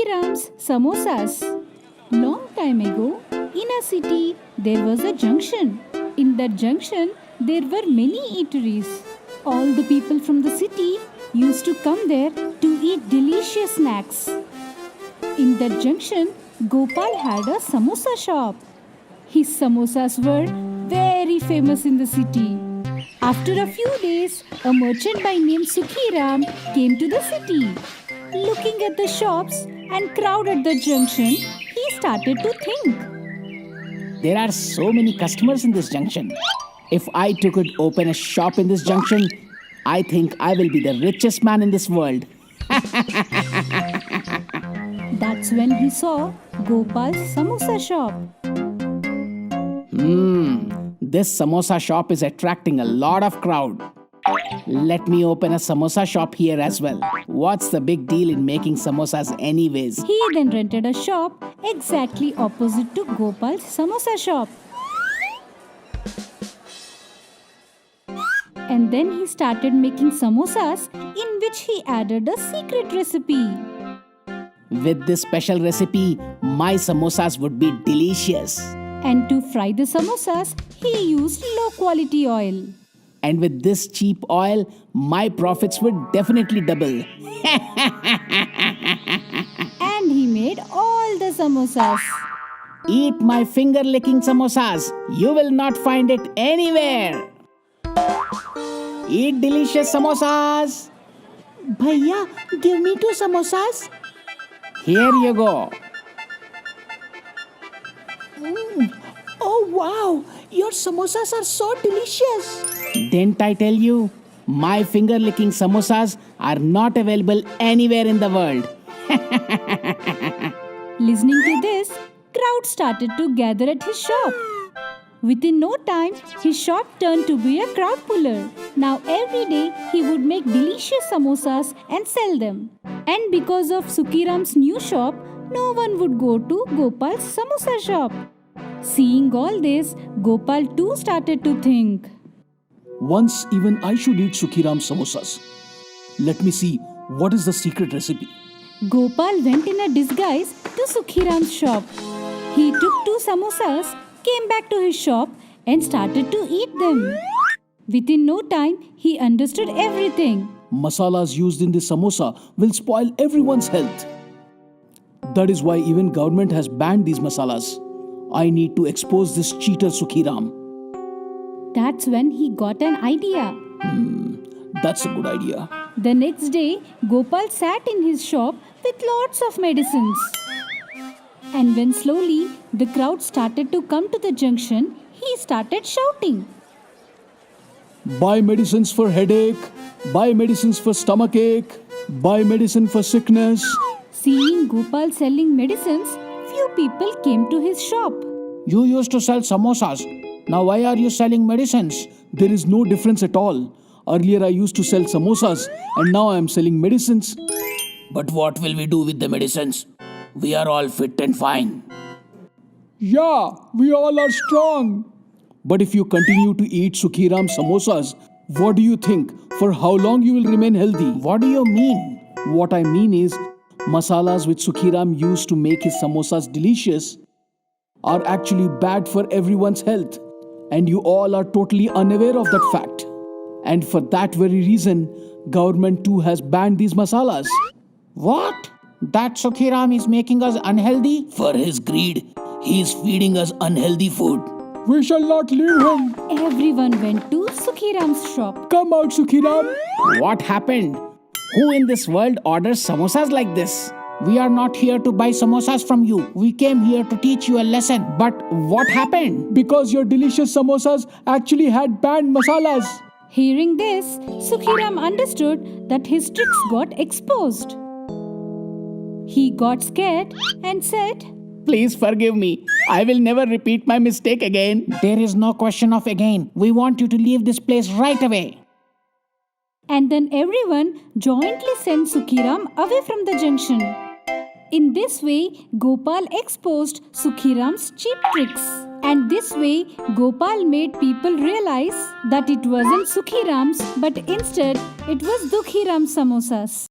Sukhiram's Samosas. Long time ago, in a city, there was a junction. In that junction, there were many eateries. All the people from the city used to come there to eat delicious snacks. In that junction, Gopal had a samosa shop. His samosas were very famous in the city. After a few days, a merchant by name Sukhiram came to the city. Looking at the shops and crowd at the junction, he started to think. There are so many customers in this junction. If I too could open a shop in this junction, I think I will be the richest man in this world. That's when he saw Gopal's samosa shop. This samosa shop is attracting a lot of crowd. Let me open a samosa shop here as well. What's the big deal in making samosas anyways? He then rented a shop exactly opposite to Gopal's samosa shop. And then he started making samosas in which he added a secret recipe. With this special recipe, my samosas would be delicious. And to fry the samosas, he used low quality oil. And with this cheap oil, my profits would definitely double. And he made all the samosas. Eat my finger-licking samosas. You will not find it anywhere. Eat delicious samosas. Bhaiya, give me 2 samosas. Here you go. Oh wow, your samosas are so delicious. Didn't I tell you? My finger-licking samosas are not available anywhere in the world. Listening to this, crowd started to gather at his shop. Within no time, his shop turned to be a crowd puller. Now every day, he would make delicious samosas and sell them. And because of Sukhiram's new shop, no one would go to Gopal's samosa shop. Seeing all this, Gopal too started to think. Once even I should eat Sukhiram's samosas. Let me see what is the secret recipe. Gopal went in a disguise to Sukhiram's shop. He took 2 samosas, came back to his shop and started to eat them. Within no time, he understood everything. Masalas used in this samosa will spoil everyone's health. That is why even government has banned these masalas. I need to expose this cheater Sukhiram. That's when he got an idea. That's a good idea. The next day, Gopal sat in his shop with lots of medicines. And when slowly the crowd started to come to the junction, he started shouting. Buy medicines for headache, buy medicines for stomachache, buy medicine for sickness. Seeing Gopal selling medicines, few people came to his shop. You used to sell samosas. Now why are you selling medicines? There is no difference at all. Earlier I used to sell samosas and now I am selling medicines. But what will we do with the medicines? We are all fit and fine. Yeah, we all are strong. But if you continue to eat Sukhiram samosas, what do you think? For how long you will remain healthy? What do you mean? What I mean is, masalas which Sukhiram used to make his samosas delicious are actually bad for everyone's health. And you all are totally unaware of that fact. And for that very reason, government too has banned these masalas. What? That Sukhiram is making us unhealthy? For his greed, he is feeding us unhealthy food. We shall not leave him. Everyone went to Sukhiram's shop. Come out, Sukhiram. What happened? Who in this world orders samosas like this? We are not here to buy samosas from you. We came here to teach you a lesson. But what happened? Because your delicious samosas actually had banned masalas. Hearing this, Sukhiram understood that his tricks got exposed. He got scared and said, Please forgive me. I will never repeat my mistake again. There is no question of again. We want you to leave this place right away. And then everyone jointly sent Sukhiram away from the junction. In this way, Gopal exposed Sukhiram's cheap tricks. And this way, Gopal made people realize that it wasn't Sukhiram's, but instead, it was Dukhiram's samosas.